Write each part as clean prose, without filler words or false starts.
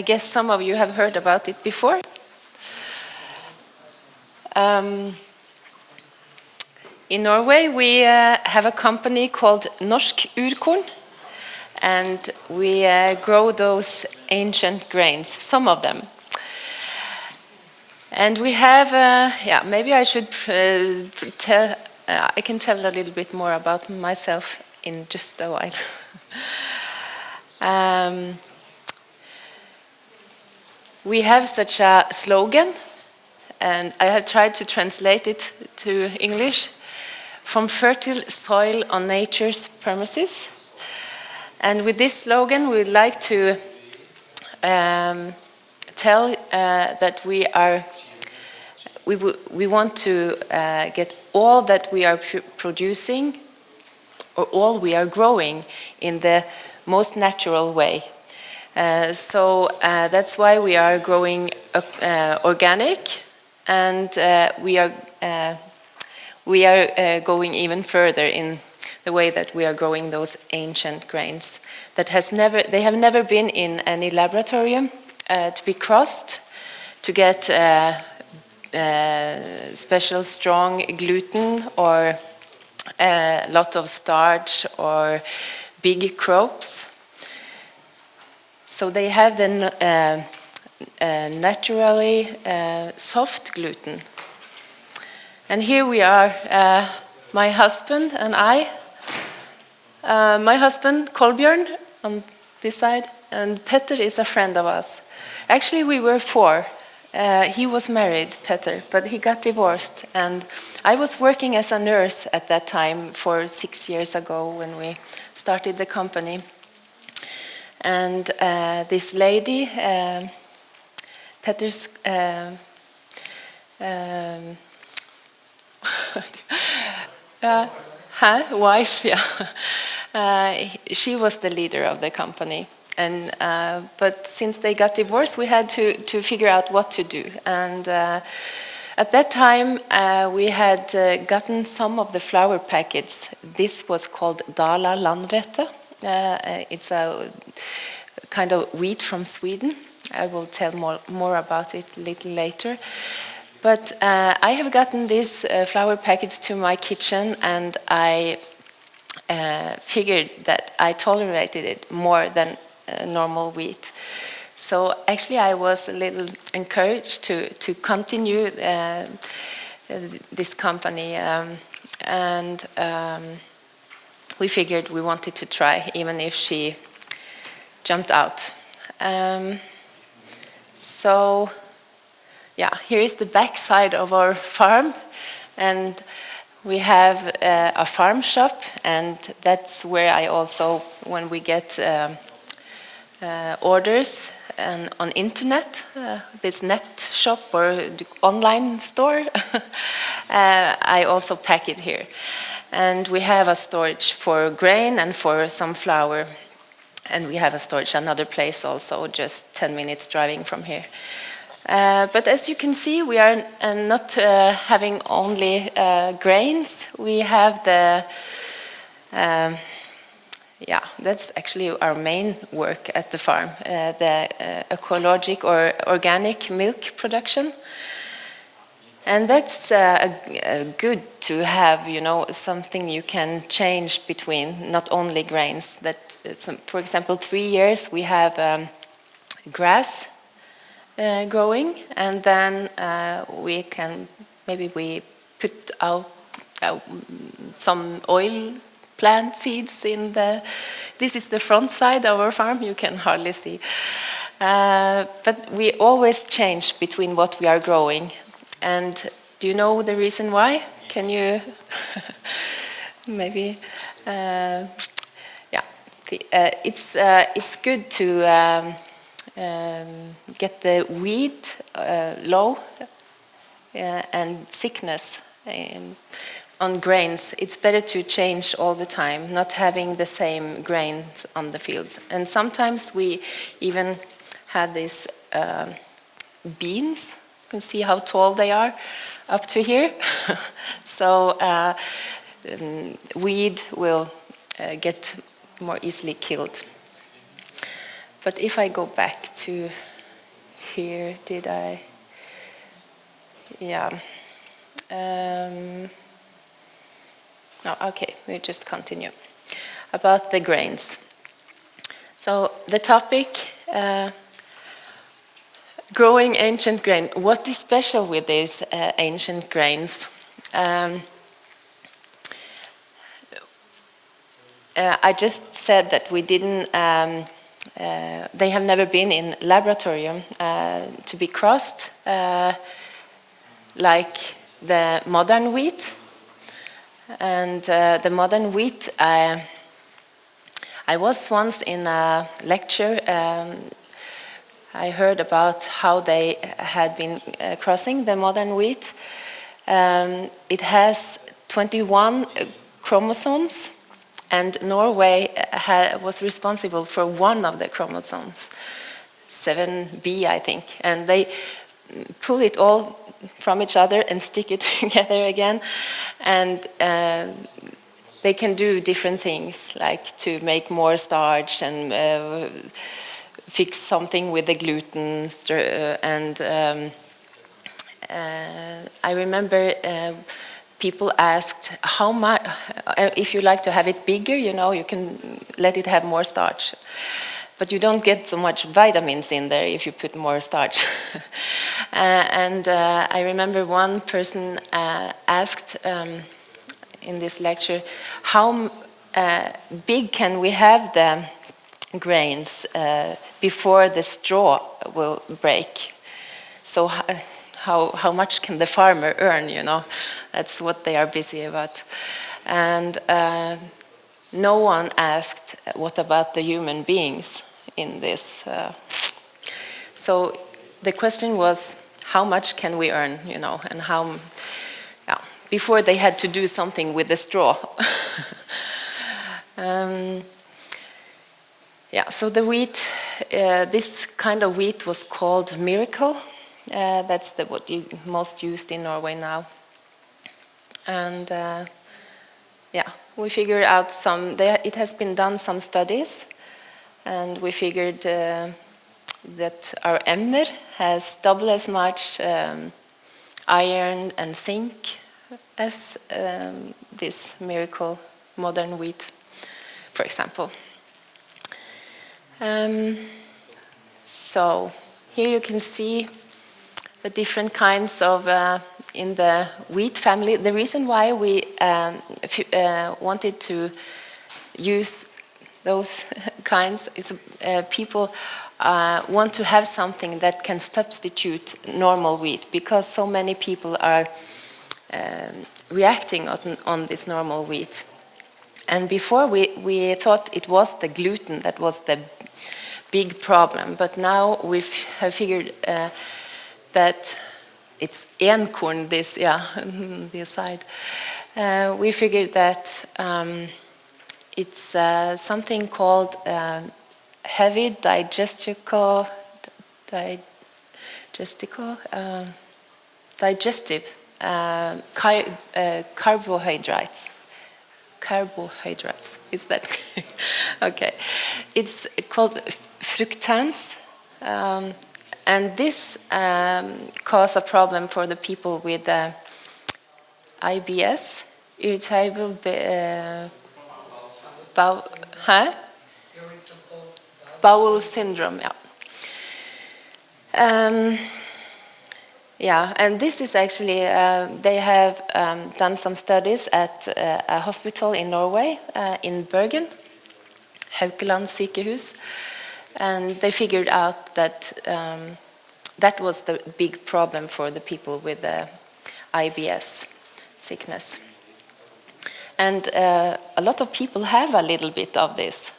I guess some of you have heard about it before. In Norway, we have a company called Norsk Urkorn, and we grow those ancient grains, some of them. And we have, maybe I should tell, I can tell a little bit more about myself in just a while. We have such a slogan, and I have tried to translate it to English: from fertile soil on nature's premises. And with this slogan, we'd like to tell that we want to get all that we are producing, or all we are growing, in the most natural way. So that's why we are growing organic, and we are going even further in the way that we are growing those ancient grains that they have never been in any laboratorium to be crossed to get special strong gluten or a lot of starch or big crops. So they have the naturally soft gluten. And here we are, my husband and I. My husband, Kolbjørn, on this side, and Petter is a friend of us. Actually, we were four. He was married, Petter, but he got divorced. And I was working as a nurse at that time for 6 years ago when we started the company. And this lady, Petter's wife, she was the leader of the company. And but since they got divorced, we had to figure out what to do. And at that time, we had gotten some of the flour packets. This was called Dala Landvete. It's a kind of wheat from Sweden. I will tell more about it a little later. But I have gotten these flour packets to my kitchen, and I figured that I tolerated it more than normal wheat. So actually I was a little encouraged to continue this company, and we figured we wanted to try, even if she jumped out. So yeah, here is the back side of our farm, and we have a farm shop, and that's where I also, when we get orders on internet, this net shop or the online store, I also pack it here. And we have a storage for grain and for some flour, and we have a storage another place also, just 10 minutes driving from here. But as you can see, we are not having only grains. We have the, that's actually our main work at the farm, the ecologic or organic milk production. And that's good to have, something you can change between, not only grains. That, for example, 3 years we have grass growing, and then we put out some oil plant seeds in the. This is the front side of our farm. You can hardly see, but we always change between what we are growing. And do you know the reason why? Can you maybe? It's good to get the weed low and sickness on grains. It's better to change all the time, not having the same grains on the fields. And sometimes we even had these beans. You can see how tall they are up to here. So weed will get more easily killed. But if I go back to here, did I? Yeah. No, okay, we just continue. About the grains. So the topic, growing ancient grain. What is special with these ancient grains? I just said that we didn't, they have never been in laboratorium to be crossed like the modern wheat. And the modern wheat, I was once in a lecture, I heard about how they had been crossing the modern wheat. It has 21 chromosomes, and Norway was responsible for one of the chromosomes, 7B, I think. And they pull it all from each other and stick it together again. And they can do different things, like to make more starch and fix something with the gluten. And I remember people asked, how much, if you like to have it bigger, you know, you can let it have more starch. But you don't get so much vitamins in there if you put more starch. And I remember one person asked in this lecture, how big can we have the grains before the straw will break? So how much can the farmer earn, you know? That's what they are busy about. And no one asked, what about the human beings in this? So the question was, how much can we earn, you know, and how, yeah, before they had to do something with the straw. Yeah, so the wheat, this kind of wheat was called miracle. That's what most used in Norway now. And yeah, we figured out it has been done some studies, and we figured that our emmer has double as much iron and zinc as this miracle modern wheat, for example. So here you can see the different kinds of, in the wheat family. The reason why we wanted to use those kinds is people want to have something that can substitute normal wheat, because so many people are reacting on this normal wheat. And before we thought it was the gluten that was the big problem, but now we have figured that it's enkorn, this, yeah, the side. We figured that it's something called heavy digestive carbohydrates. Carbohydrates, is that okay? It's called fructans, and this causes a problem for the people with IBS, irritable bowel syndrome. Yeah. Yeah, and this is actually, they have done some studies at a hospital in Norway, in Bergen, Haukeland sykehus, and they figured out that that was the big problem for the people with the IBS sickness. And a lot of people have a little bit of this.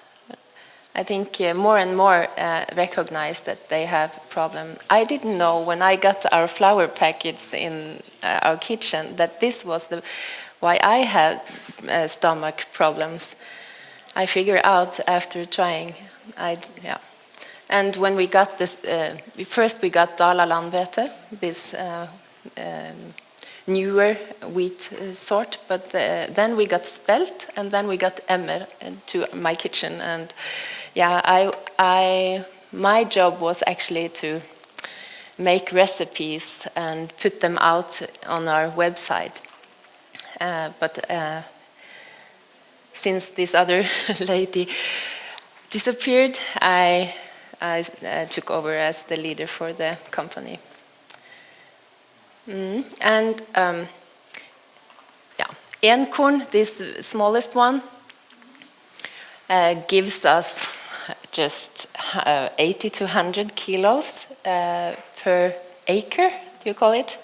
I think more and more recognize that they have a problem. I didn't know when I got our flour packets in our kitchen that this was why I had stomach problems. I figured out after trying. Yeah. And when we got this, first we got Dala Landvete, this newer wheat sort, but then we got spelt, and then we got emmer to my kitchen. And yeah, my job was actually to make recipes and put them out on our website. But since this other lady disappeared, I took over as the leader for the company. And Enkorn, this smallest one, gives us just 80 to 100 kilos per acre, do you call it?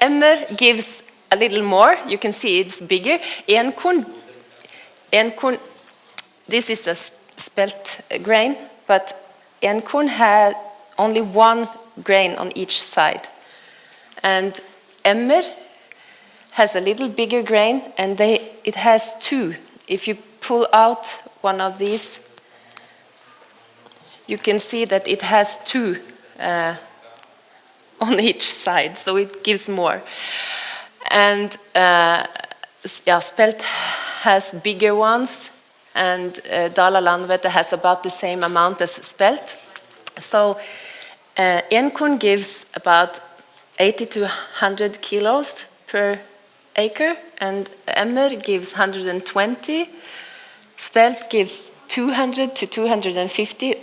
Emmer gives a little more. You can see it's bigger. Enkorn, this is a spelt grain, but Enkorn had only one grain on each side. And Emmer has a little bigger grain, and it has two. If you pull out one of these, you can see that it has two on each side, so it gives more. And Spelt has bigger ones, and Dala-Landvetter has about the same amount as Spelt. So Enkorn gives about 80 to 100 kilos per acre, and Emmer gives 120. Spelt gives 200 to 250,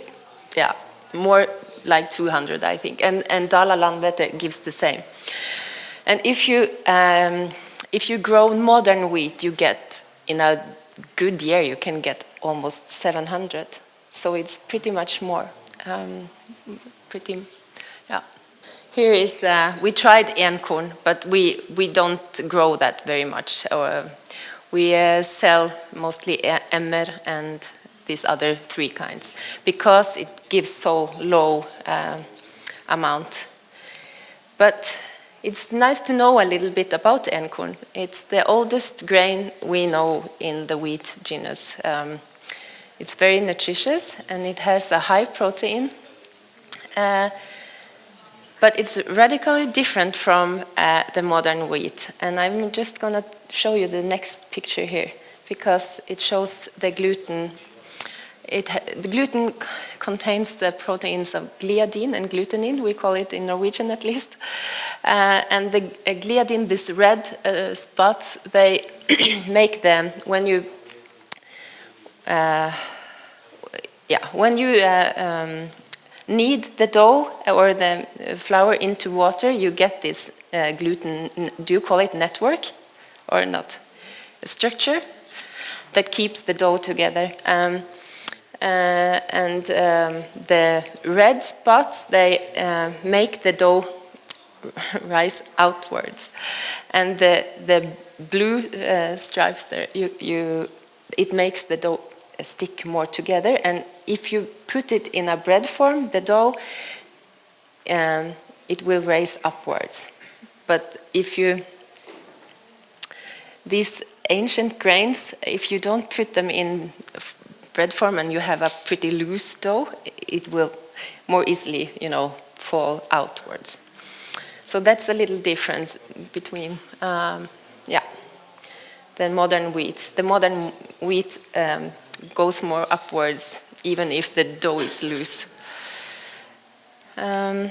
more like 200, I think. And Dala-Landvetter gives the same. And if you grow modern wheat, you get, in a good year, you can get almost 700. So it's pretty much more. Here is, we tried Enkorn, but we don't grow that very much. We sell mostly Emmer and these other three kinds, because it gives so low amount. But it's nice to know a little bit about Enkorn. It's the oldest grain we know in the wheat genus. It's very nutritious, and it has a high protein. But it's radically different from the modern wheat. And I'm just going to show you the next picture here, because it shows the gluten. The gluten contains the proteins of gliadin and glutenin, we call it in Norwegian at least. And the gliadin, this red spots, they make them when you knead the dough or the flour into water, you get this gluten, do you call it network or not? A structure that keeps the dough together. The red spots, they make the dough rise outwards. And the blue stripes there, it makes the dough stick more together. And if you put it in a bread form, the dough, it will raise upwards. But these ancient grains, if you don't put them in bread form and you have a pretty loose dough, it will more easily, fall outwards. So that's a little difference between, the modern wheat. The modern wheat goes more upwards, even if the dough is loose. And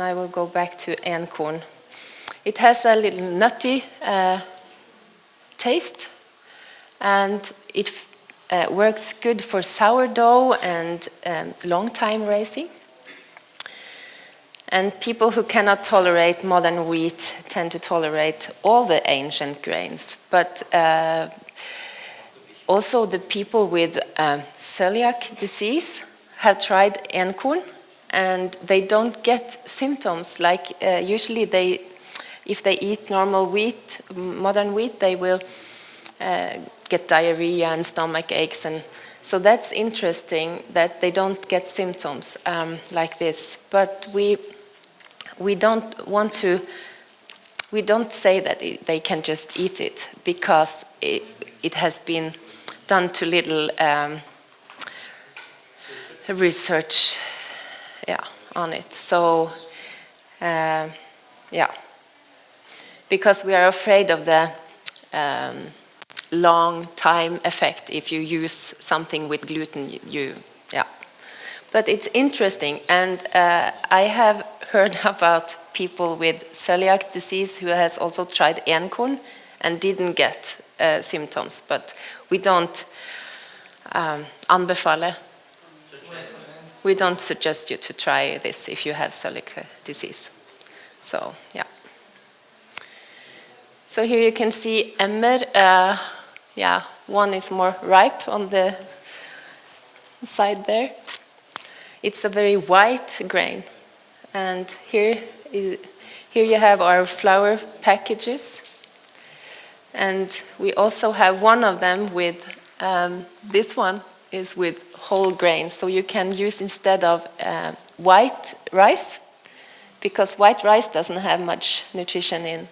I will go back to Enkorn. It has a little nutty taste, and it works good for sourdough and long time raising. And people who cannot tolerate modern wheat tend to tolerate all the ancient grains. But also the people with celiac disease have tried Enkorn, and they don't get symptoms. Like usually if they eat normal wheat, modern wheat, they will get diarrhea and stomach aches. And so that's interesting that they don't get symptoms like this. But we don't say that they can just eat it, because it has been done to little research on it. So because we are afraid of the long time effect if you use something with gluten. But it's interesting, and I have heard about people with celiac disease who has also tried enkorn and didn't get symptoms, but we don't anbefale. We don't suggest you to try this if you have celiac disease. So, yeah. So here you can see emmer. Yeah, one is more ripe on the side there. It's a very white grain. And here you have our flour packages. And we also have one of them with, this one is with whole grain. So you can use instead of white rice, because white rice doesn't have much nutrition in.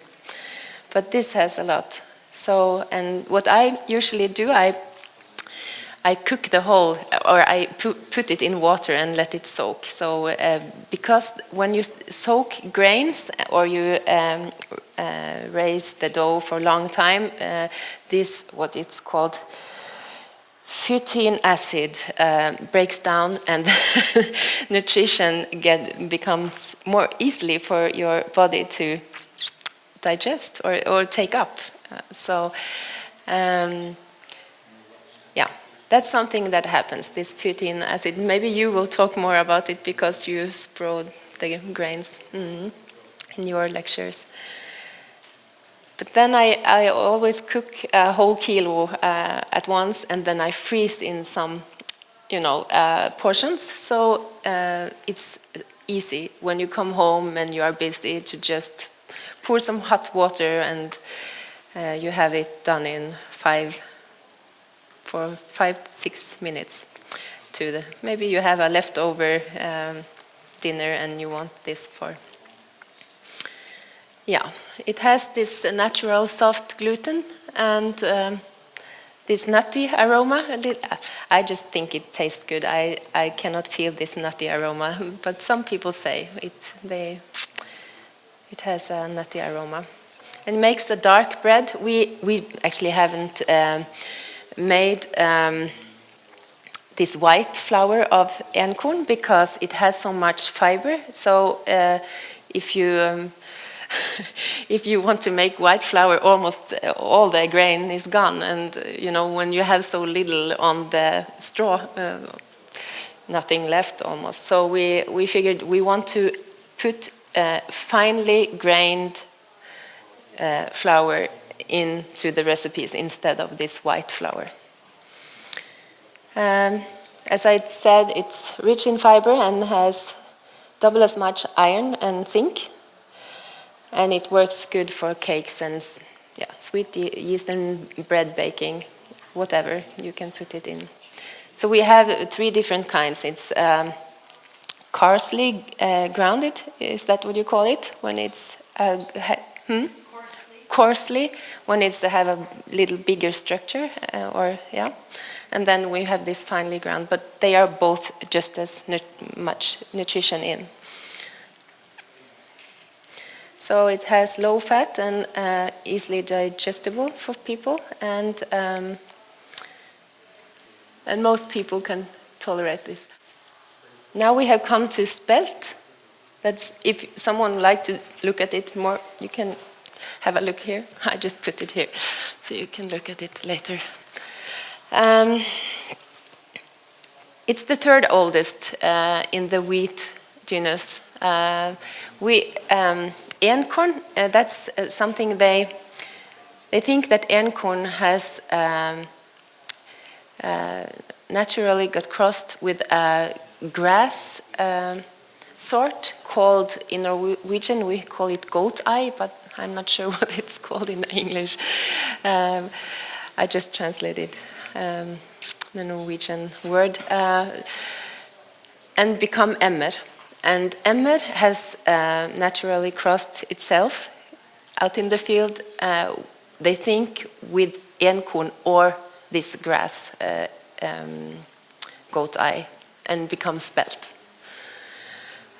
But this has a lot. So, and what I usually do, I cook the whole, or I put it in water and let it soak. So, because when you soak grains or you raise the dough for a long time, this, what it's called, phytic acid breaks down, and nutrition becomes more easily for your body to digest or take up. Yeah, that's something that happens, this phytic acid. Maybe you will talk more about it because you sprout the grains in your lectures. But then I always cook a whole kilo at once, and then I freeze in some, portions. So it's easy when you come home and you are busy to just pour some hot water, and you have it done in 5-6 minutes. Maybe you have a leftover dinner and you want this for. Yeah, it has this natural soft gluten and this nutty aroma. I just think it tastes good. I cannot feel this nutty aroma, but some people say it has a nutty aroma. And it makes the dark bread. We actually haven't made this white flour of enkorn because it has so much fiber. So if you if you want to make white flour, almost all the grain is gone, and when you have so little on the straw, nothing left almost. So we figured we want to put finely grained flour into the recipes instead of this white flour. As I said, it's rich in fiber and has double as much iron and zinc. And it works good for cakes and sweet yeast and bread baking, whatever you can put it in. So we have 3 different kinds. It's coarsely grounded. Is that what you call it? When it's coarsely, when it's have a little bigger structure, And then we have this finely ground, but they are both just as much nutrition in. So it has low fat and easily digestible for people, and most people can tolerate this. Now we have come to spelt. That's, if someone would like to look at it more, you can have a look here. I just put it here, so you can look at it later. It's the 3rd oldest in the wheat genus. Enkorn, that's something they think that enkorn has naturally got crossed with a grass sort called, in Norwegian we call it goat eye, but I'm not sure what it's called in English. I just translated the Norwegian word, and become emmer. And emmer has naturally crossed itself out in the field, they think, with enkorn or this grass goat eye, and become spelt.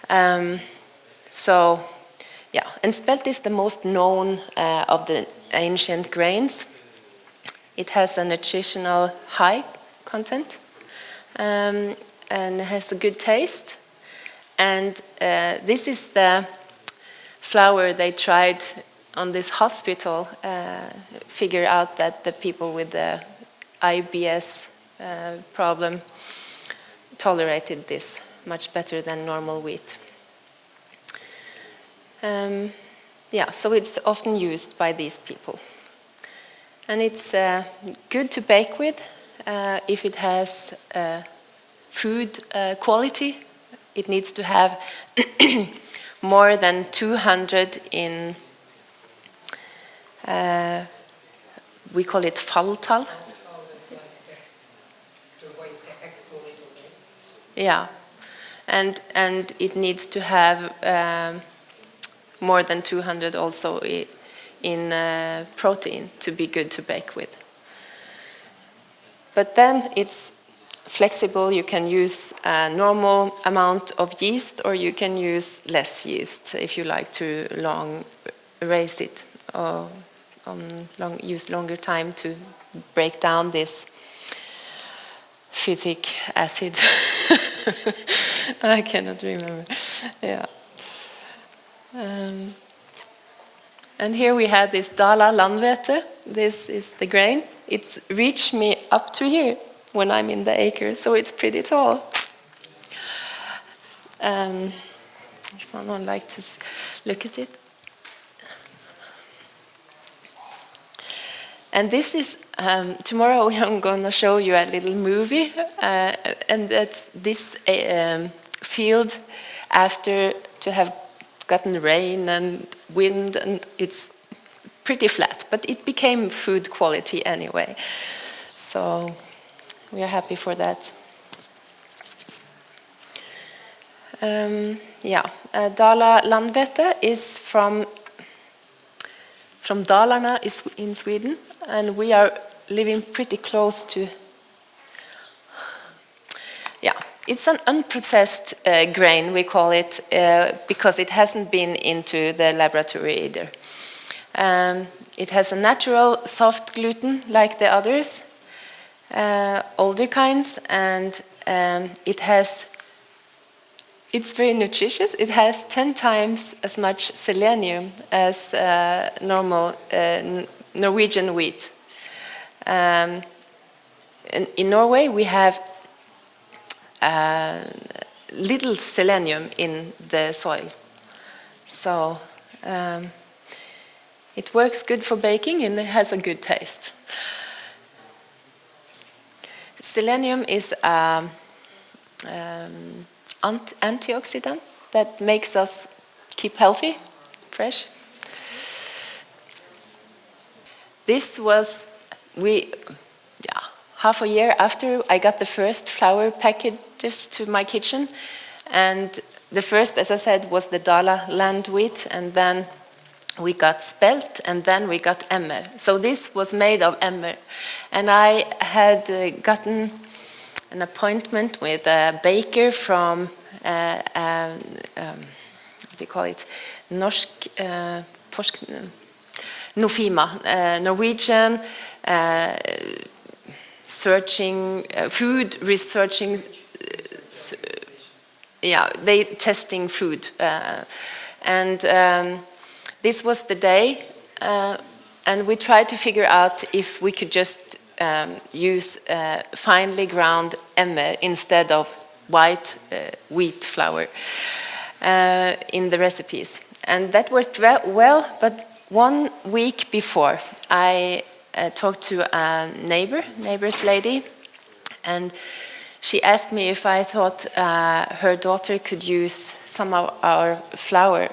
And spelt is the most known of the ancient grains. It has a nutritional high content. and has a good taste. And this is the flour they tried on this hospital, figure out that the people with the IBS problem tolerated this much better than normal wheat. Yeah, so it's often used by these people. And it's good to bake with if it has food quality. It needs to have more than 200 in, we call it falltall. Yeah, and it needs to have more than 200 also in protein to be good to bake with. But then it's flexible. You can use a normal amount of yeast, or you can use less yeast if you like to raise it, or use longer time to break down this phytic acid. I cannot remember. Yeah. And here we have this Dala landvete. This is the grain. It's reached me up to here when I'm in the acre, so it's pretty tall. If someone like to look at it. And this is, tomorrow I'm going to show you a little movie, and that's this field after to have gotten rain and wind, and it's pretty flat, but it became food quality anyway. So we are happy for that. Dala landvete is from Dalarna in Sweden, and we are living pretty close to. Yeah, it's an unprocessed grain, we call it, because it hasn't been into the laboratory either. It has a natural soft gluten like the others, older kinds, and it's very nutritious. It has 10 times as much selenium as normal Norwegian wheat. In Norway, we have little selenium in the soil. So it works good for baking, and it has a good taste. Selenium is antioxidant that makes us keep healthy, fresh. This was, half a year after I got the first flour packages to my kitchen, and the first, as I said, was the Dala land wheat, and then we got spelt, and then we got emmer. So this was made of emmer, and I had gotten an appointment with a baker from what do you call it? Nofima, Norwegian food researching. They testing food, and this was the day, and we tried to figure out if we could just use finely ground emmer instead of white wheat flour in the recipes. And that worked well, but 1 week before, I talked to a neighbor's lady, and she asked me if I thought her daughter could use some of our flour.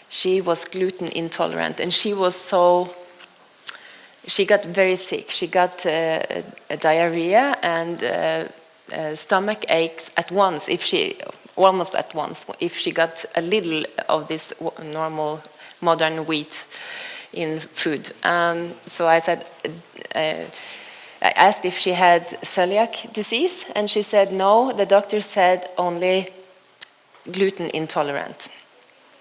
She was gluten intolerant, and she got very sick. She got diarrhea and stomach aches almost at once, if she got a little of this normal modern wheat in food. So I said, I asked if she had celiac disease, and she said no. The doctor said only gluten intolerant.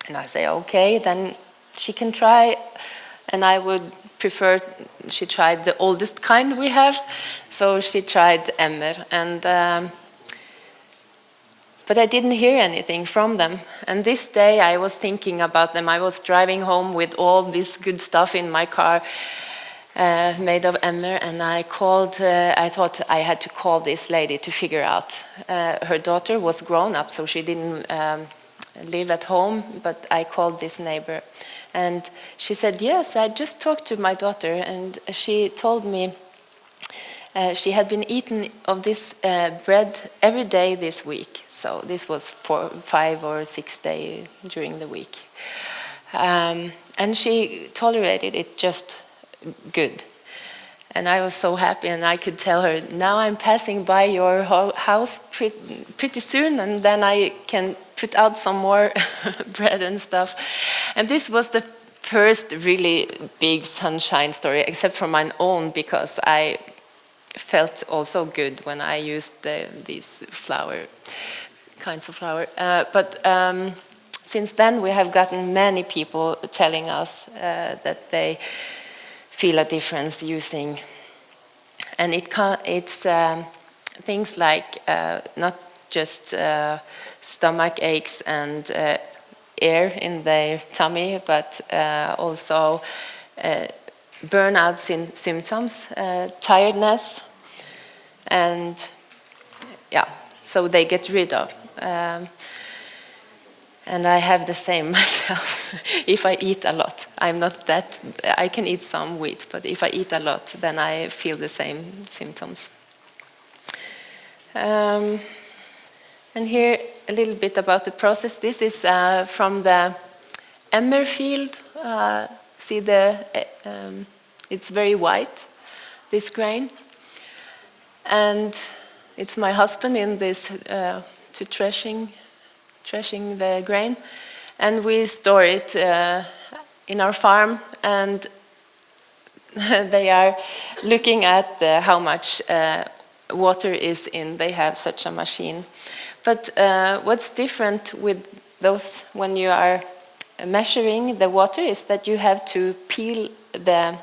And I say, okay, then she can try, and I would prefer she tried the oldest kind we have. So she tried emmer, and But I didn't hear anything from them. And this day I was thinking about them. I was driving home with all this good stuff in my car made of emmer, and I called, I thought I had to call this lady to figure out. Her daughter was grown up, so she didn't live at home, but I called this neighbor. And she said, yes, I just talked to my daughter, and she told me she had been eating of this bread every day this week. So this was 5 or 6 days during the week. And she tolerated it just good. And I was so happy, and I could tell her, now I'm passing by your house pretty soon, and then I can put out some more bread and stuff. And this was the first really big sunshine story, except for my own, because I felt also good when I used these kinds of flour. But since then we have gotten many people telling us that they feel a difference using, and it's things like not just stomach aches and air in their tummy, but also burnout symptoms, tiredness, and yeah, so they get rid of. And I have the same myself. If I eat a lot, I'm not that, I can eat some wheat, but if I eat a lot, then I feel the same symptoms. And here a little bit about the process. This is from the emmer field. See it's very white, this grain. And it's my husband in this to threshing the grain, and we store it in our farm, and they are looking at how much water is in. They have such a machine. But what's different with those when you are measuring the water is that you have to peel the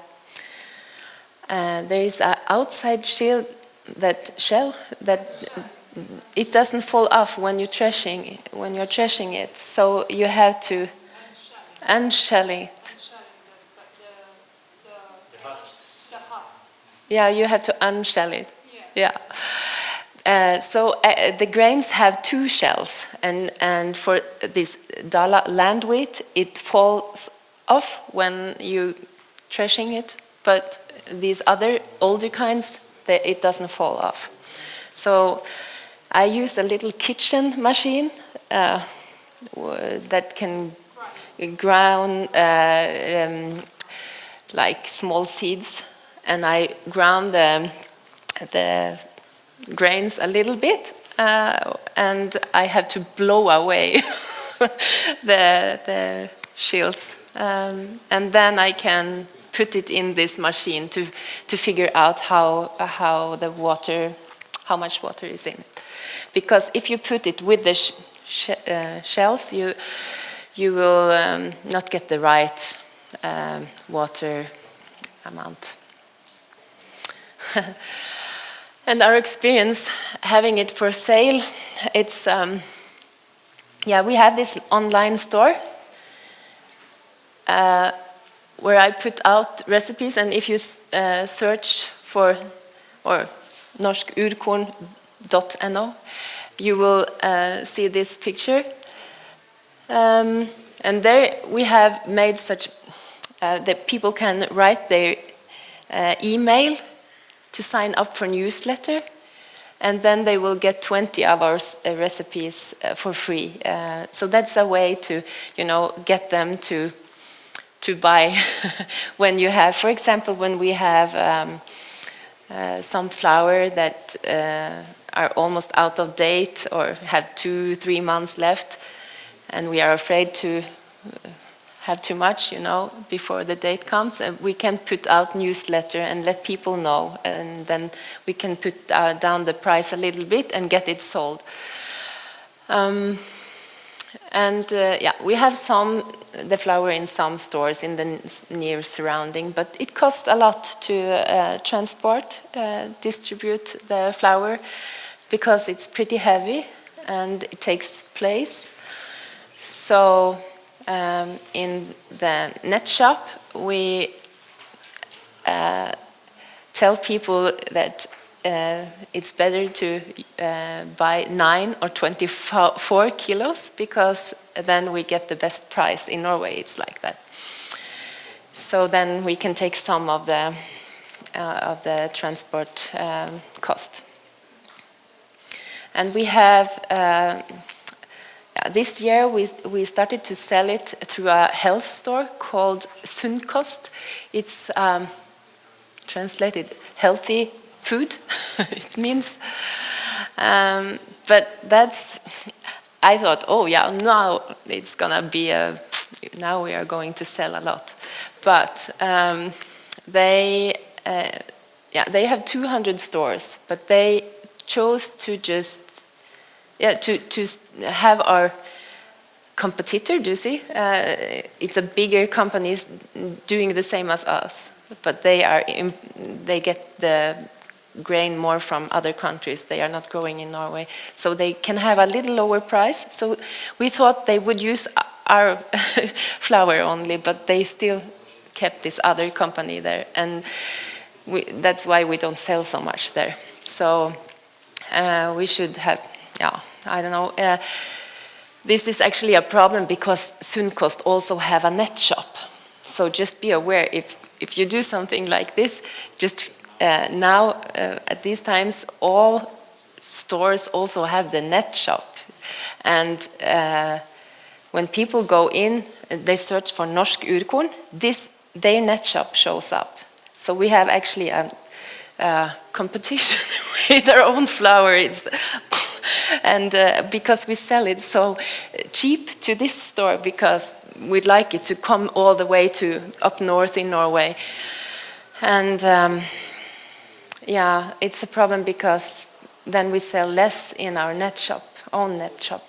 there is an outside shell that it doesn't fall off when you're threshing it. So you have to unshell it. The husks. Yeah, you have to unshell it. Yeah. So the grains have 2 shells, and for this Dala land wheat, it falls off when you threshing it, but these other older kinds, it doesn't fall off. So I use a little kitchen machine that can ground like small seeds, and I ground the grains a little bit, and I have to blow away the shells, and then I can put it in this machine to figure out how much water is in it. Because if you put it with the shells, you will not get the right water amount. And our experience having it for sale, it's we have this online store where I put out recipes, and if you search for norskurkorn.no, you will see this picture. And there we have made such that people can write their email to sign up for newsletter, and then they will get 20 of our recipes for free. So that's a way to, get them to buy when you have, for example, when we have some flour that are almost out of date or have 2-3 months left, and we are afraid to have too much, before the date comes, and we can put out newsletter and let people know, and then we can put down the price a little bit and get it sold. We have the flour in some stores in the near surrounding, but it costs a lot to distribute the flour, because it's pretty heavy, and it takes place. So in the net shop, we tell people that it's better to buy 9 or 24 kilos, because then we get the best price. In Norway, it's like that. So then we can take some of the transport cost. And we have, this year we started to sell it through a health store called Sunnkost. It's translated healthy food, it means. But that's, I thought, oh yeah, now it's gonna be now we are going to sell a lot. But they have 200 stores, but they chose to just, to have our competitor, do you see? It's a bigger company doing the same as us, but they get the grain more from other countries. They are not growing in Norway, so they can have a little lower price. So we thought they would use our flour only, but they still kept this other company there, and that's why we don't sell so much there. So we should have, I don't know. This is actually a problem because Sunnkost also have a net shop. So just be aware, if you do something like this, just now at these times, all stores also have the net shop. And when people go in, they search for norsk urkorn, their net shop shows up. So we have actually a competition with our own flour. And because we sell it so cheap to this store, because we'd like it to come all the way to up north in Norway. And it's a problem because then we sell less in our own net shop.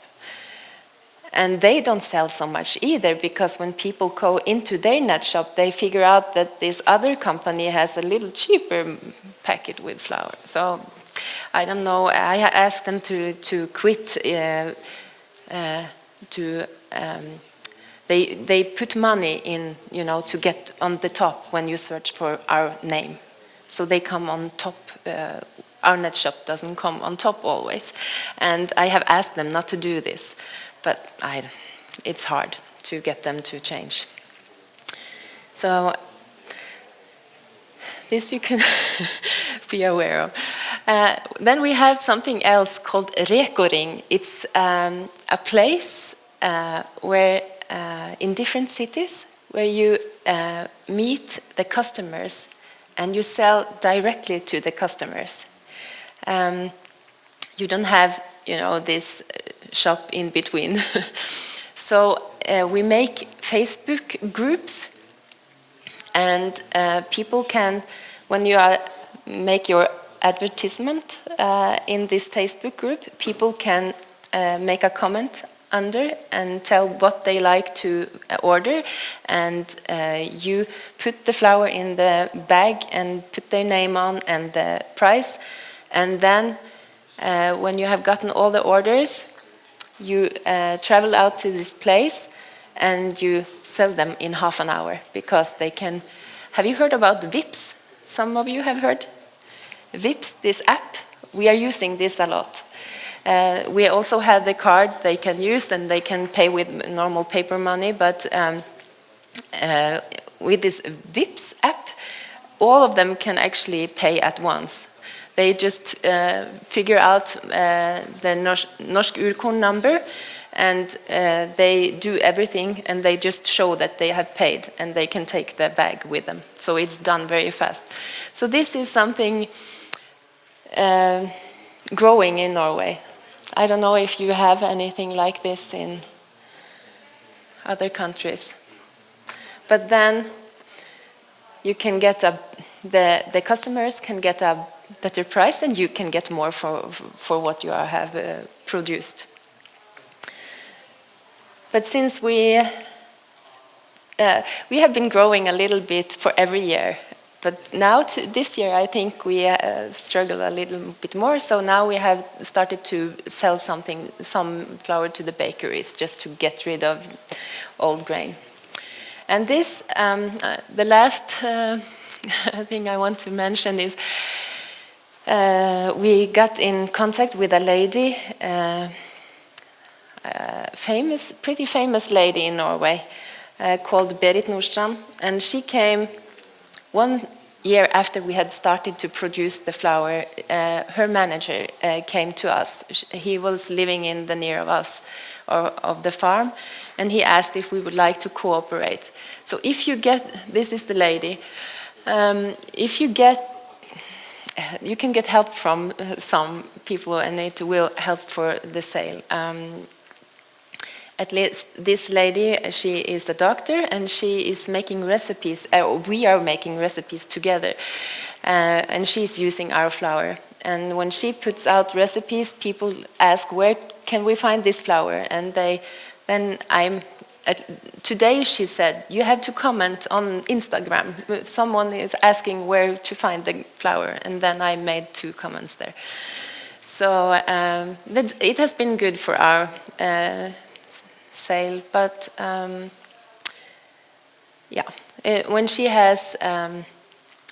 And they don't sell so much either, because when people go into their net shop, they figure out that this other company has a little cheaper packet with flour. So I don't know. I asked them to quit. They put money in, to get on the top when you search for our name. So they come on top. Our net shop doesn't come on top always. And I have asked them not to do this, but it's hard to get them to change. So this you can be aware of. Then we have something else called Rekoring. It's a place where in different cities where you meet the customers and you sell directly to the customers. You don't have, this shop in between. So we make Facebook groups, and people can, when you make your advertisement in this Facebook group, people can make a comment under and tell what they like to order, and you put the flour in the bag and put their name on and the price, and then when you have gotten all the orders, you travel out to this place and you sell them in half an hour, because they can. Have you heard about Vipps? Some of you have heard Vipps, this app. We are using this a lot. We also have the card they can use, and they can pay with normal paper money, but with this Vipps app, all of them can actually pay at once. They just figure out the norsk urkorn number, and they do everything, and they just show that they have paid, and they can take the bag with them. So it's done very fast. So this is something growing in Norway. I don't know if you have anything like this in other countries. But then you can get the customers can get a better price, and you can get more for what you have produced. But since we have been growing a little bit for every year, but now, this year, I think we struggle a little bit more. So now we have started to sell some flour to the bakeries, just to get rid of old grain. And this, the last thing I want to mention is we got in contact with a lady, pretty famous lady in Norway, called Berit Nordstrand, and she came 1 year after we had started to produce the flour. Her manager came to us. He was living in the near of us, or of the farm, and he asked if we would like to cooperate. So if you get, this is the lady, if you get, you can get help from some people, and it will help for the sale. At least this lady, she is a doctor, and she is making recipes. We are making recipes together, and she's using our flour. And when she puts out recipes, people ask, where can we find this flour? And today she said, you have to comment on Instagram. Someone is asking where to find the flour, and then I made 2 comments there. So it has been good for our sale, but when she has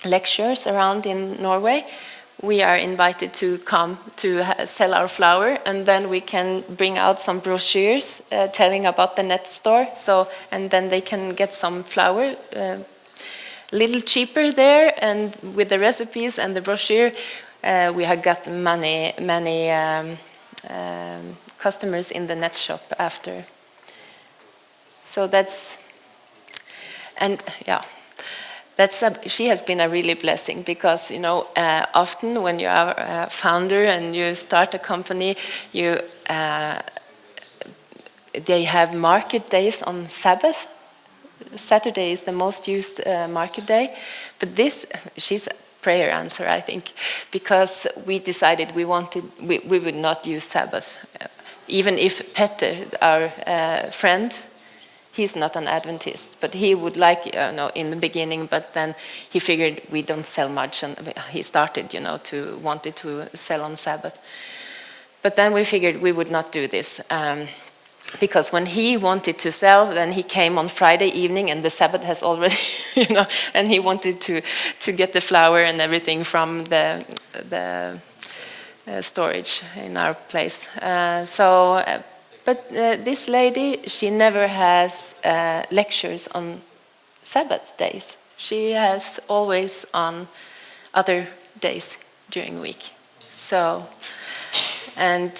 lectures around in Norway, we are invited to come to sell our flour, and then we can bring out some brochures telling about the net store. So, and then they can get some flour a little cheaper there, and with the recipes and the brochure, we have got many customers in the net shop after. So that's, and yeah, she has been a really blessing, because often when you are a founder and you start a company, they have market days on Sabbath. Saturday is the most used market day, but she's a prayer answer, I think, because we decided we would not use Sabbath, even if Petter, our friend. He's not an Adventist, but he would like, in the beginning, but then he figured we don't sell much, and he started, wanted to sell on Sabbath. But then we figured we would not do this, because when he wanted to sell, then he came on Friday evening, and the Sabbath has already, and he wanted to get the flour and everything from the storage in our place. But this lady, she never has lectures on Sabbath days. She has always on other days during the week. So, and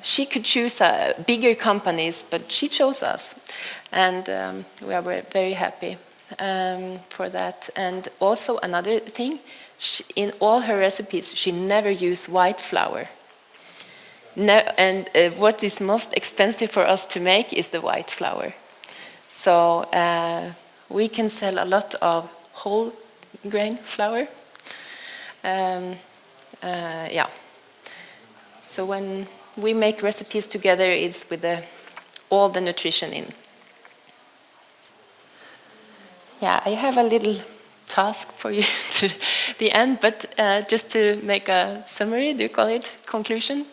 she could choose bigger companies, but she chose us. And we are very happy for that. And also another thing, in all her recipes, she never used white flour. No, and what is most expensive for us to make is the white flour. So we can sell a lot of whole grain flour. So when we make recipes together, it's with all the nutrition in. Yeah, I have a little task for you to the end, but just to make a summary, do you call it conclusion?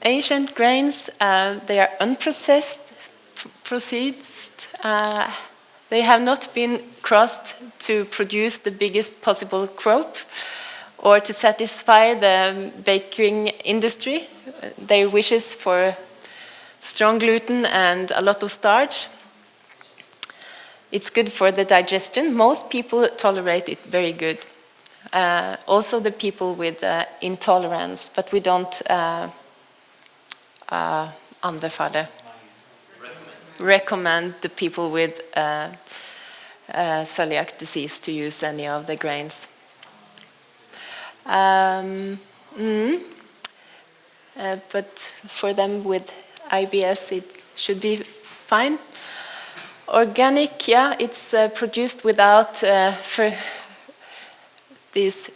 Ancient grains, they are unprocessed, they have not been crossed to produce the biggest possible crop or to satisfy the baking industry, their wishes for strong gluten and a lot of starch. It's good for the digestion. Most people tolerate it very good. Also the people with intolerance, but we don't recommend the people with celiac disease to use any of the grains. But for them with IBS, it should be fine. Organic, yeah, it's produced without these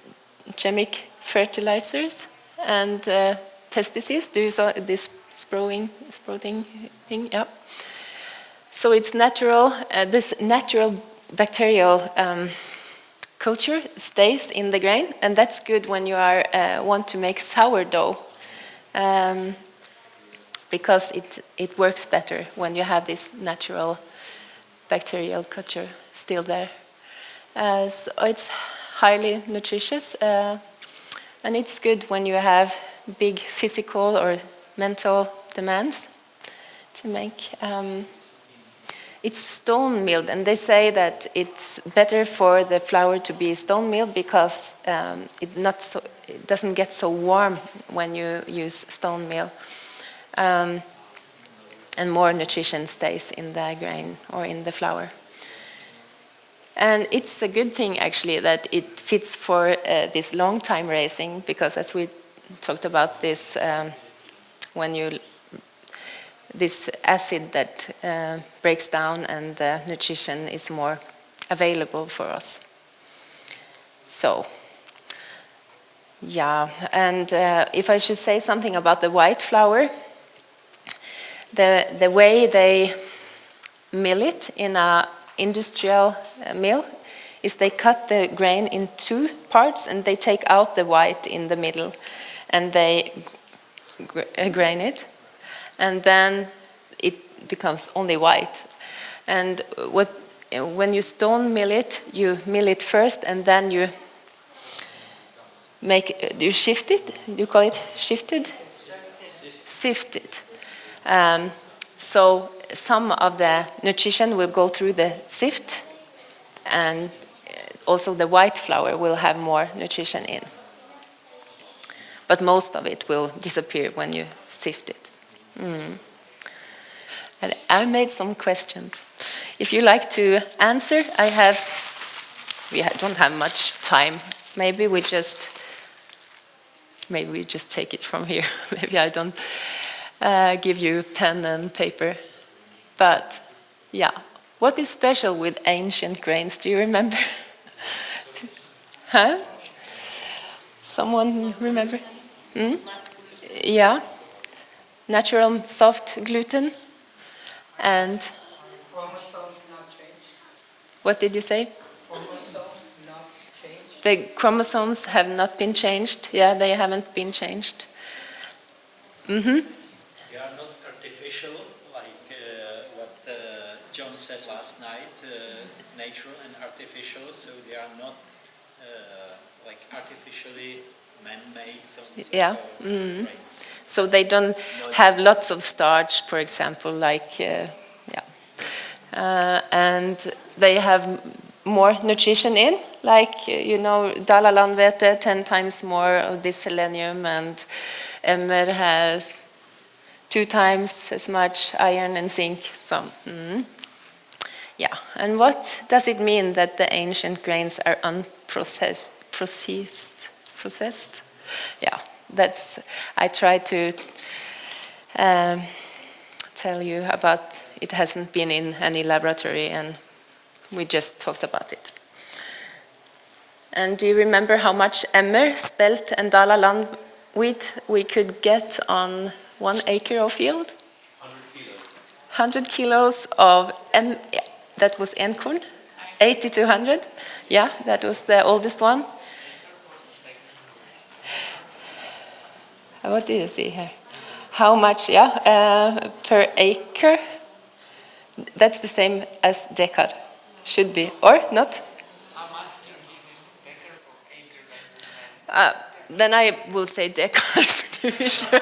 chemical fertilizers and pesticides. Do you saw this sprouting thing? Yeah. So it's natural. This natural bacterial culture stays in the grain, and that's good when you are want to make sourdough, because it works better when you have this natural bacterial culture still there. So it's highly nutritious, and it's good when you have big physical or mental demands to make. It's stone milled, and they say that it's better for the flour to be stone milled because it doesn't get so warm when you use stone mill, and more nutrition stays in the grain or in the flour. And it's a good thing actually that it fits for this long time racing, because as we talked about this, this acid that breaks down and the nutrition is more available for us. So, yeah, and if I should say something about the white flour, the way they mill it in an industrial mill is they cut the grain in two parts and they take out the white in the middle and they grain it, and then it becomes only white. And when you stone mill it, you mill it first and then you shift it. You call it shifted? Sifted. So some of the nutrition will go through the sift, and also the white flour will have more nutrition in. But most of it will disappear when you sift it. And I made some questions. If you like to answer, we don't have much time. Maybe we just take it from here. Maybe I don't give you pen and paper. But yeah, what is special with ancient grains? Do you remember? Huh? Someone remember? Yeah. Natural soft gluten. And chromosomes not changed. What did you say? Chromosomes not changed. The chromosomes have not been changed. Yeah, they haven't been changed. They are not artificial, like what John said last night, natural and artificial, so they are not like artificially man-made. Yeah. So they don't have lots of starch, for example, like, and they have more nutrition in, like, Dalalandvete, 10 times more of this selenium, and Emmer has 2 times as much iron and zinc. So, yeah. And what does it mean that the ancient grains are unprocessed? Processed? Yeah. I try to tell you about. It hasn't been in any laboratory, and we just talked about it. And do you remember how much emmer, spelt, and Dalaland wheat we could get on 1 acre of field? 100 kilos. 100 kilos of that was enkorn, 80 to 100. Yeah, that was the oldest one. What did you see here? How much, per acre? That's the same as decad. Should be, or not? How much is it better for acre? Then I will say decad to be sure.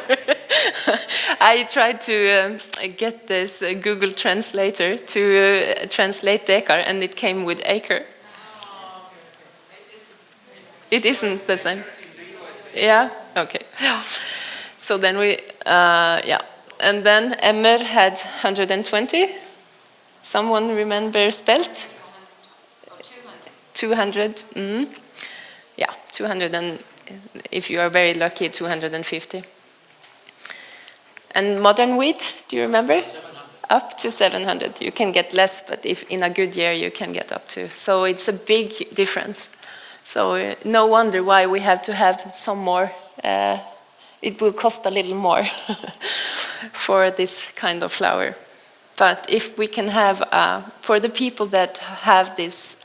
I tried to get this Google translator to translate decad, and it came with acre. It isn't the same. Yeah? Okay. So then and then Emmer had 120. Someone remember spelt? 200. Yeah, 200, and if you are very lucky, 250. And modern wheat, do you remember? 700. Up to 700. You can get less, but if in a good year you can get up to. So it's a big difference. So no wonder why we have to have some more. It will cost a little more for this kind of flour. But if we can have, for the people that have this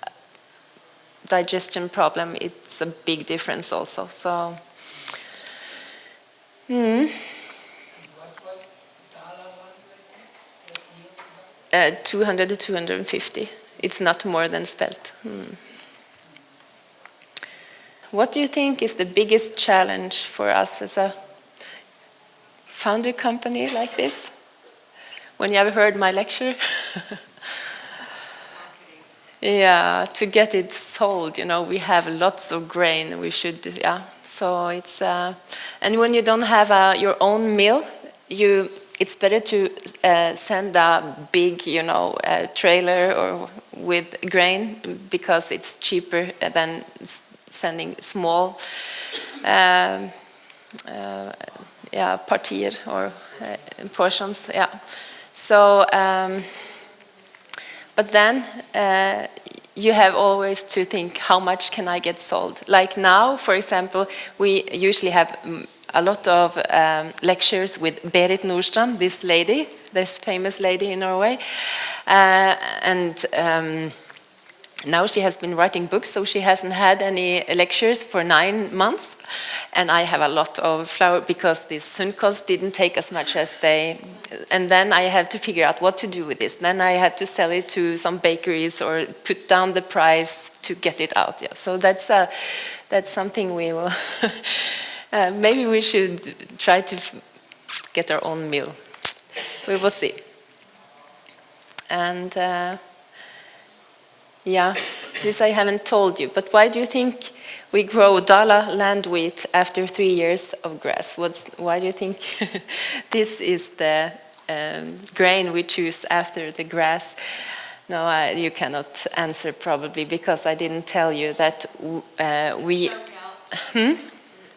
digestion problem, it's a big difference also. So, What was dollar 200 to 250. It's not more than spelt. What do you think is the biggest challenge for us as a founder company like this? When you have heard my lecture? Yeah, to get it sold, we have lots of grain. We should, yeah. So it's, and when you don't have your own mill, it's better to send a big, trailer or with grain because it's cheaper than sending small, partier or portions. Yeah. So, but then you have always to think, how much can I get sold? Like now, for example, we usually have a lot of lectures with Berit Nordstrand, this famous lady in Norway. And now she has been writing books, so she hasn't had any lectures for 9 months. And I have a lot of flour because the Sunkost didn't take as much as they... And then I have to figure out what to do with this. Then I had to sell it to some bakeries or put down the price to get it out. Yeah. So that's something we will... maybe we should try to get our own mill. We will see. And yeah, this I haven't told you, but why do you think we grow Dala land wheat after 3 years of grass? Why do you think this is the grain we choose after the grass? No, you cannot answer probably because I didn't tell you that we... Does it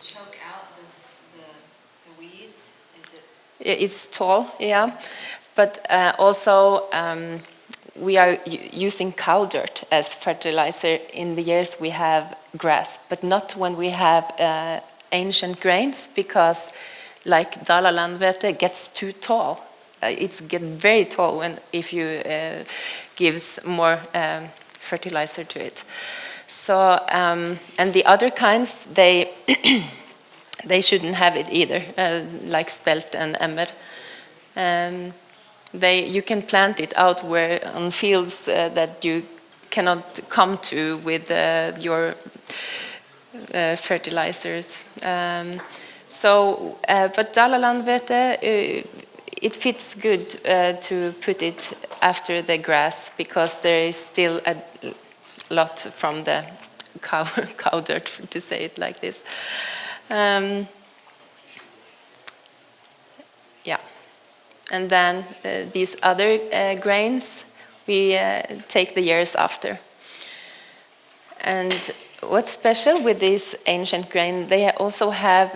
choke out the weeds? It's tall, yeah, but also we are using cow dirt as fertilizer in the years we have grass, but not when we have ancient grains, because like Dala landvete gets too tall. It's getting very tall if you gives more fertilizer to it. So and the other kinds, they they shouldn't have it either, like spelt and emmer. You can plant it out on fields that you cannot come to with your fertilizers. But Dala landvete, it fits good to put it after the grass because there is still a lot from the cow dirt, to say it like this. Yeah. And then these other grains, we take the years after. And what's special with this ancient grain, they also have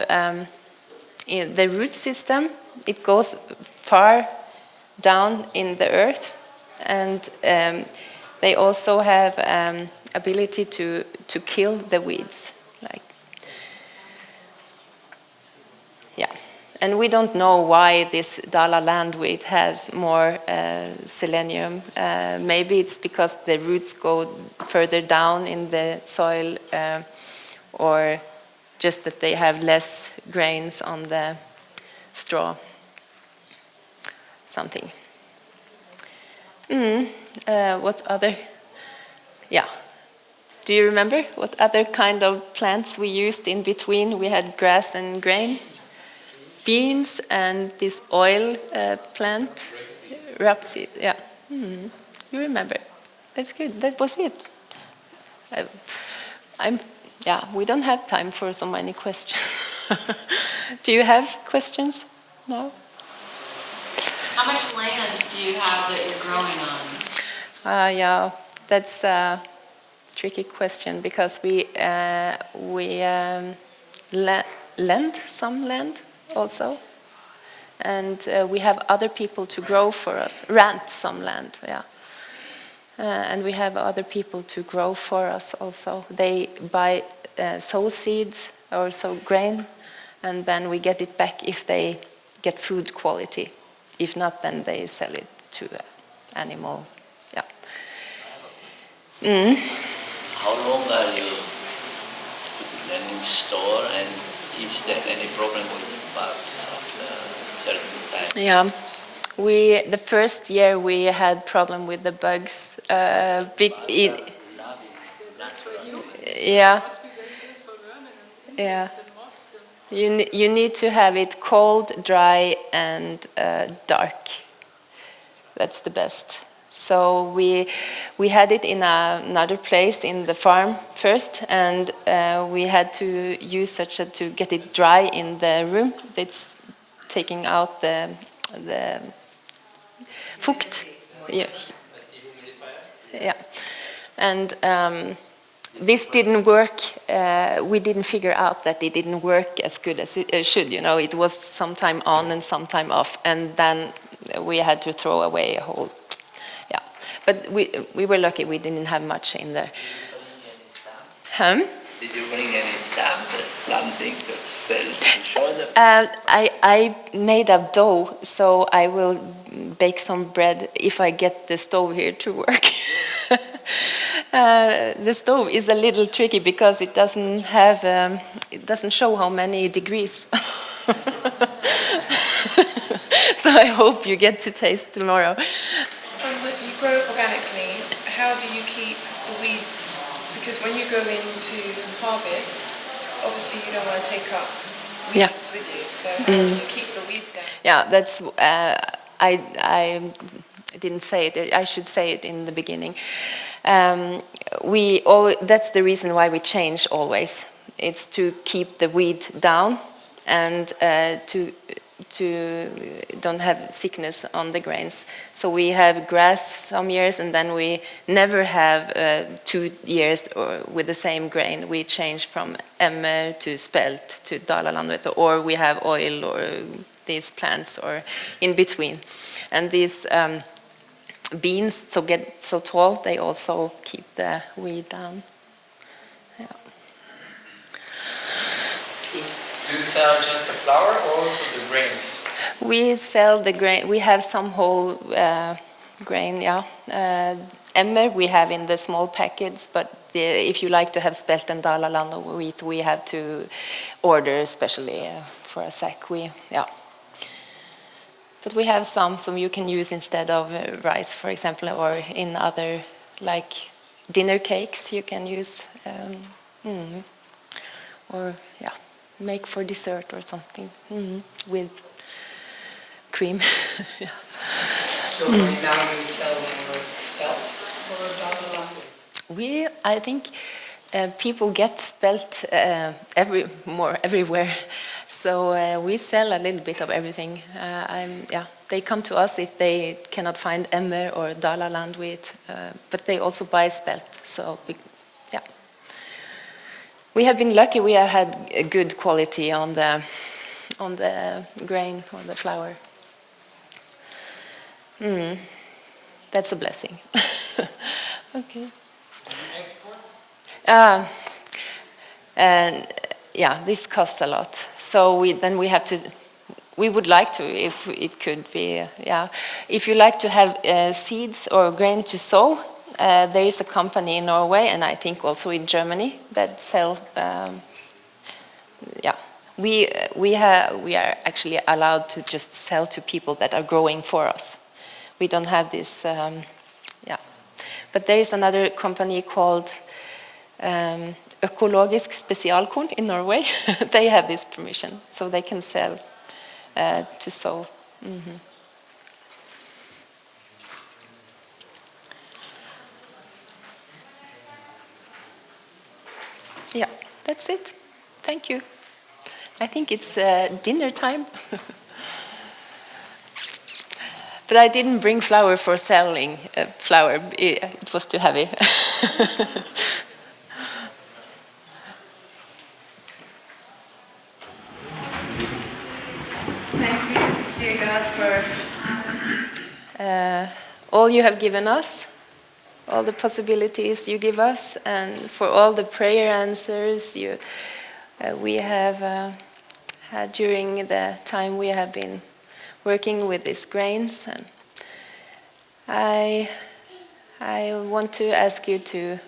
the root system. It goes far down in the earth, and they also have ability to kill the weeds. And we don't know why this Dala land wheat has more selenium. Maybe it's because the roots go further down in the soil, or just that they have less grains on the straw. Something. What other? Yeah. Do you remember what other kind of plants we used in between? We had grass and grain. Beans and this oil plant, rapeseed. Yeah, you remember? That's good. That was it. We don't have time for so many questions. Do you have questions? No. How much land do you have that you're growing on? Yeah, that's a tricky question because we lend some land also, and we have other people to grow for us, rent some land, yeah. And we have other people to grow for us also. They buy sow seeds or sow grain, and then we get it back if they get food quality. If not, then they sell it to animal, yeah. How how long are you putting them in store, and is there any problem with bugs after a certain time? Yeah. The first year we had problem with the bugs. Yeah. Yeah. You need to have it cold, dry, and dark. That's the best. So we had it in another place in the farm first, and we had to use such a to get it dry in the room. It's taking out the fukt. Yeah. Yeah. And this didn't work. We didn't figure out that it didn't work as good as it should. You know, it was sometime on and sometime off, and then we had to throw away a whole. Yeah, but we were lucky. We didn't have much in there. Did you bring any samples, something to sell to show them? I made a dough, so I will bake some bread if I get the stove here to work. The stove is a little tricky because it doesn't have, it doesn't show how many degrees. So I hope you get to taste tomorrow. You grow organically. How do you keep the weeds? Because when you go into harvest, obviously you don't want to take up weeds with you. So how do you keep the weeds down? Yeah, that's. I didn't say it. I should say it in the beginning. That's the reason why we change always. It's to keep the weed down and to don't have sickness on the grains. So we have grass some years, and then we never have 2 years with the same grain. We change from emmer to spelt to dalaland, or we have oil or these plants or in between. And these beans get so tall, they also keep the weed down. Yeah. Do you sell just the flour or also the grains? We sell the grain. We have some whole grain, yeah. Emmer we have in the small packets, but if you like to have spelt and dalaland wheat, we have to order especially for a sack. But we have some you can use instead of rice, for example, or in other, like dinner cakes you can use, or make for dessert or something with cream. Yeah. So now you sell more spelt or dalaland? I think people get spelt everywhere. So we sell a little bit of everything. They come to us if they cannot find emmer or dalaland wheat, but they also buy spelt. So we have been lucky. We have had a good quality on the grain or the flour. That's a blessing. Okay. Export? And this costs a lot. So we have to. We would like to, if it could be. If you like to have seeds or grain to sow, there is a company in Norway, and I think also in Germany, that sell. We are actually allowed to just sell to people that are growing for us. We don't have this. But there is another company called Økologisk Spesialkorn in Norway. They have this permission, so they can sell to sow. Yeah, that's it. Thank you. I think it's dinner time. But I didn't bring flour for selling flour. It was too heavy. Thank you, dear God, for all you have given us, all the possibilities you give us, and for all the prayer answers we have had during the time we have been working with these grains. And I want to ask you to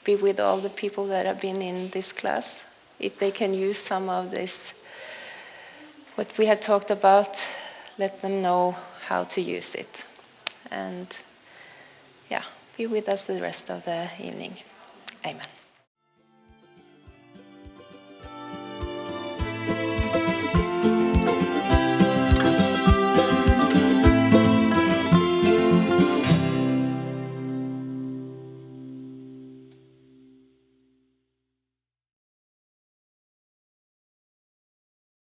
be with all the people that have been in this class. If they can use some of this, what we have talked about, let them know how to use it. And yeah, be with us the rest of the evening. Amen.